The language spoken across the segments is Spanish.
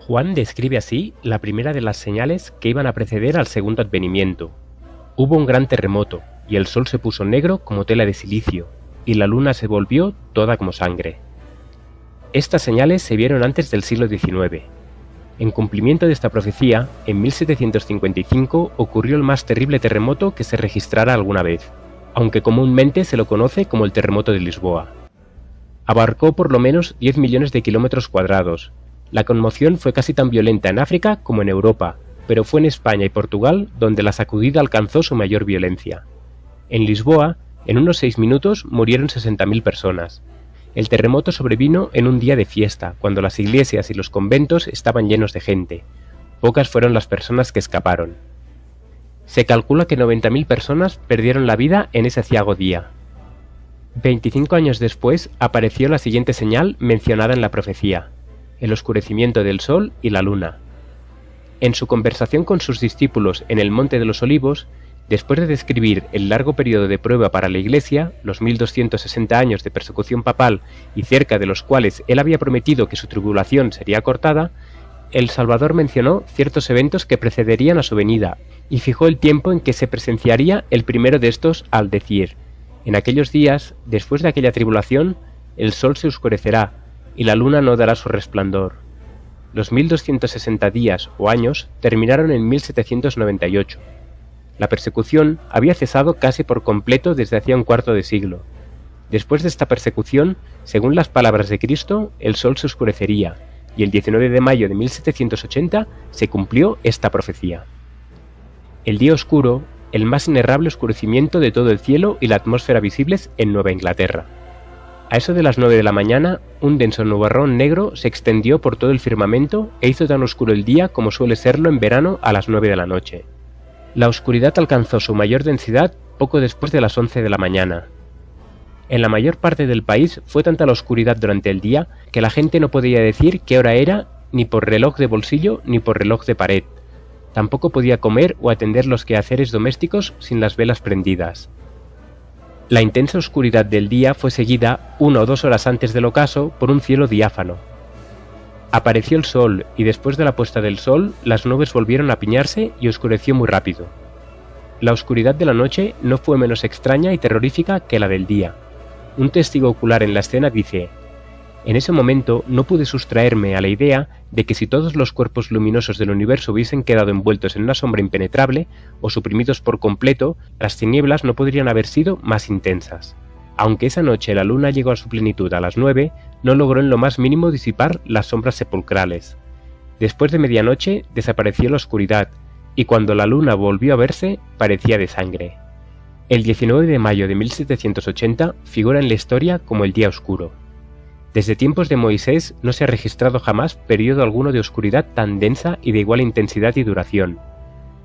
Juan describe así la primera de las señales que iban a preceder al segundo advenimiento. Hubo un gran terremoto, y el sol se puso negro como tela de silicio, y la luna se volvió toda como sangre. Estas señales se vieron antes del siglo XIX. En cumplimiento de esta profecía, en 1755 ocurrió el más terrible terremoto que se registrara alguna vez, aunque comúnmente se lo conoce como el terremoto de Lisboa. Abarcó por lo menos 10 millones de kilómetros cuadrados. La conmoción fue casi tan violenta en África como en Europa, pero fue en España y Portugal donde la sacudida alcanzó su mayor violencia. En Lisboa, en unos 6 minutos murieron 60.000 personas. El terremoto sobrevino en un día de fiesta, cuando las iglesias y los conventos estaban llenos de gente. Pocas fueron las personas que escaparon. Se calcula que 90.000 personas perdieron la vida en ese aciago día. 25 años después apareció la siguiente señal mencionada en la profecía: el oscurecimiento del sol y la luna. En su conversación con sus discípulos en el Monte de los Olivos, después de describir el largo periodo de prueba para la Iglesia, los 1260 años de persecución papal y cerca de los cuales él había prometido que su tribulación sería acortada, el Salvador mencionó ciertos eventos que precederían a su venida y fijó el tiempo en que se presenciaría el primero de estos al decir: en aquellos días, después de aquella tribulación, el sol se oscurecerá y la luna no dará su resplandor. Los 1260 días o años terminaron en 1798. La persecución había cesado casi por completo desde hacía un cuarto de siglo. Después de esta persecución, según las palabras de Cristo, el sol se oscurecería, y el 19 de mayo de 1780 se cumplió esta profecía. El día oscuro, el más inerrable oscurecimiento de todo el cielo y la atmósfera visibles en Nueva Inglaterra. A eso de las 9 de la mañana, un denso nubarrón negro se extendió por todo el firmamento e hizo tan oscuro el día como suele serlo en verano a las 9 de la noche. La oscuridad alcanzó su mayor densidad poco después de las 11 de la mañana. En la mayor parte del país fue tanta la oscuridad durante el día que la gente no podía decir qué hora era ni por reloj de bolsillo ni por reloj de pared. Tampoco podía comer o atender los quehaceres domésticos sin las velas prendidas. La intensa oscuridad del día fue seguida 1 o 2 horas antes del ocaso por un cielo diáfano. Apareció el sol y después de la puesta del sol las nubes volvieron a apiñarse y oscureció muy rápido. La oscuridad de la noche no fue menos extraña y terrorífica que la del día. Un testigo ocular en la escena dice: en ese momento no pude sustraerme a la idea de que si todos los cuerpos luminosos del universo hubiesen quedado envueltos en una sombra impenetrable o suprimidos por completo, las tinieblas no podrían haber sido más intensas. Aunque esa noche la luna llegó a su plenitud a las 9, no logró en lo más mínimo disipar las sombras sepulcrales. Después de medianoche desapareció la oscuridad, y cuando la luna volvió a verse, parecía de sangre. El 19 de mayo de 1780 figura en la historia como el día oscuro. Desde tiempos de Moisés no se ha registrado jamás periodo alguno de oscuridad tan densa y de igual intensidad y duración.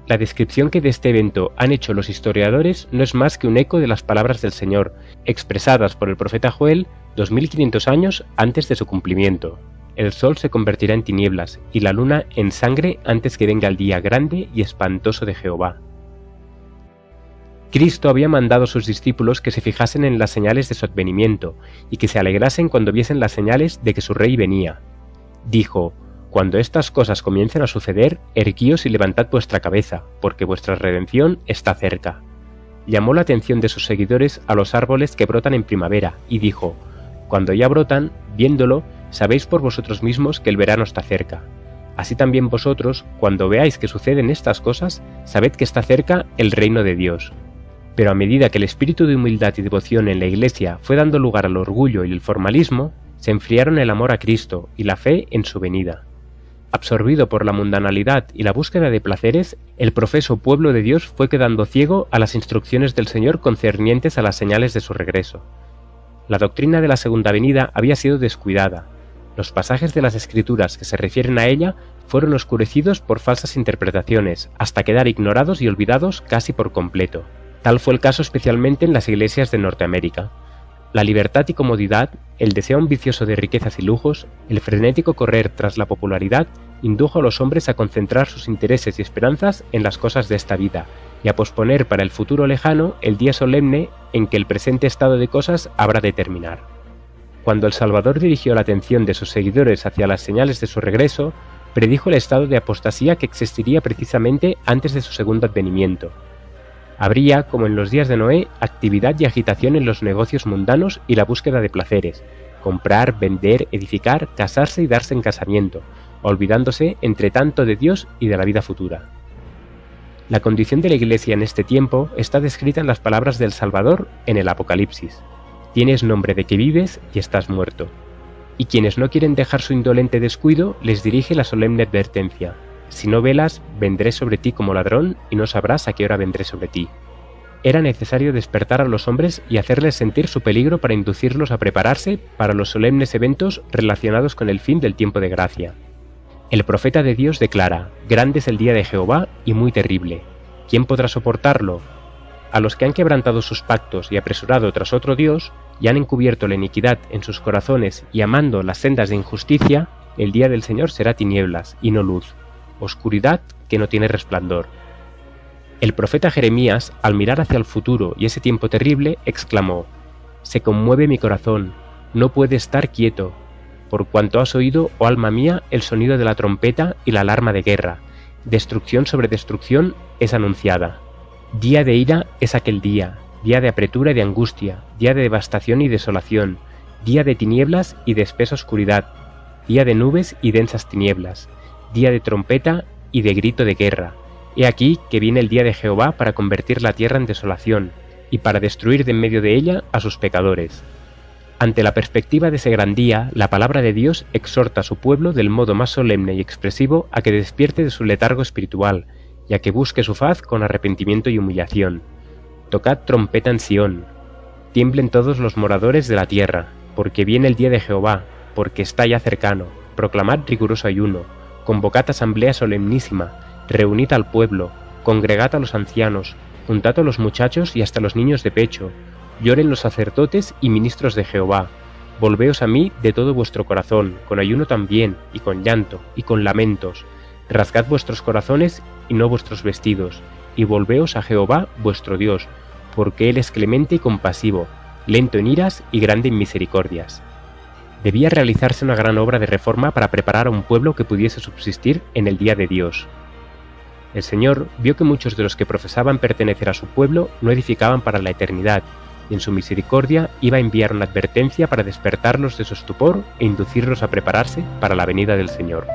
La descripción que de este evento han hecho los historiadores no es más que un eco de las palabras del Señor, expresadas por el profeta Joel 2500 años antes de su cumplimiento. El sol se convertirá en tinieblas y la luna en sangre antes que venga el día grande y espantoso de Jehová. Cristo había mandado a sus discípulos que se fijasen en las señales de su advenimiento y que se alegrasen cuando viesen las señales de que su rey venía. Dijo: cuando estas cosas comiencen a suceder, erguíos y levantad vuestra cabeza, porque vuestra redención está cerca. Llamó la atención de sus seguidores a los árboles que brotan en primavera, y dijo: cuando ya brotan, viéndolo, sabéis por vosotros mismos que el verano está cerca. Así también vosotros, cuando veáis que suceden estas cosas, sabed que está cerca el reino de Dios. Pero a medida que el espíritu de humildad y devoción en la Iglesia fue dando lugar al orgullo y el formalismo, se enfriaron el amor a Cristo y la fe en su venida. Absorbido por la mundanalidad y la búsqueda de placeres, el profeso pueblo de Dios fue quedando ciego a las instrucciones del Señor concernientes a las señales de su regreso. La doctrina de la segunda venida había sido descuidada. Los pasajes de las Escrituras que se refieren a ella fueron oscurecidos por falsas interpretaciones, hasta quedar ignorados y olvidados casi por completo. Tal fue el caso especialmente en las iglesias de Norteamérica. La libertad y comodidad, el deseo ambicioso de riquezas y lujos, el frenético correr tras la popularidad, indujo a los hombres a concentrar sus intereses y esperanzas en las cosas de esta vida, y a posponer para el futuro lejano el día solemne en que el presente estado de cosas habrá de terminar. Cuando el Salvador dirigió la atención de sus seguidores hacia las señales de su regreso, predijo el estado de apostasía que existiría precisamente antes de su segundo advenimiento. Habría, como en los días de Noé, actividad y agitación en los negocios mundanos y la búsqueda de placeres, comprar, vender, edificar, casarse y darse en casamiento, olvidándose entre tanto de Dios y de la vida futura. La condición de la Iglesia en este tiempo está descrita en las palabras del Salvador en el Apocalipsis: tienes nombre de que vives y estás muerto. Y quienes no quieren dejar su indolente descuido les dirige la solemne advertencia: si no velas, vendré sobre ti como ladrón y no sabrás a qué hora vendré sobre ti. Era necesario despertar a los hombres y hacerles sentir su peligro para inducirlos a prepararse para los solemnes eventos relacionados con el fin del tiempo de gracia. El profeta de Dios declara: grande es el día de Jehová y muy terrible. ¿Quién podrá soportarlo? A los que han quebrantado sus pactos y apresurado tras otro Dios, y han encubierto la iniquidad en sus corazones y amando las sendas de injusticia, el día del Señor será tinieblas y no luz, oscuridad que no tiene resplandor. El profeta Jeremías, al mirar hacia el futuro y ese tiempo terrible, exclamó: se conmueve mi corazón, no puede estar quieto, por cuanto has oído, oh alma mía, el sonido de la trompeta y la alarma de guerra. Destrucción sobre destrucción es anunciada. Día de ira es aquel día, día de apretura y de angustia, día de devastación y desolación, día de tinieblas y de espesa oscuridad, día de nubes y densas tinieblas, día de trompeta y de grito de guerra. He aquí que viene el día de Jehová para convertir la tierra en desolación, y para destruir de en medio de ella a sus pecadores. Ante la perspectiva de ese gran día, la palabra de Dios exhorta a su pueblo del modo más solemne y expresivo a que despierte de su letargo espiritual, y a que busque su faz con arrepentimiento y humillación. Tocad trompeta en Sión, tiemblen todos los moradores de la tierra, porque viene el día de Jehová, porque está ya cercano. Proclamad riguroso ayuno, convocad asamblea solemnísima, reunid al pueblo, congregad a los ancianos, juntad a los muchachos y hasta los niños de pecho, lloren los sacerdotes y ministros de Jehová. Volveos a mí de todo vuestro corazón, con ayuno también, y con llanto, y con lamentos. Rasgad vuestros corazones y no vuestros vestidos, y volveos a Jehová vuestro Dios, porque Él es clemente y compasivo, lento en iras y grande en misericordias. Debía realizarse una gran obra de reforma para preparar a un pueblo que pudiese subsistir en el día de Dios. El Señor vio que muchos de los que profesaban pertenecer a su pueblo no edificaban para la eternidad, y en su misericordia iba a enviar una advertencia para despertarlos de su estupor e inducirlos a prepararse para la venida del Señor.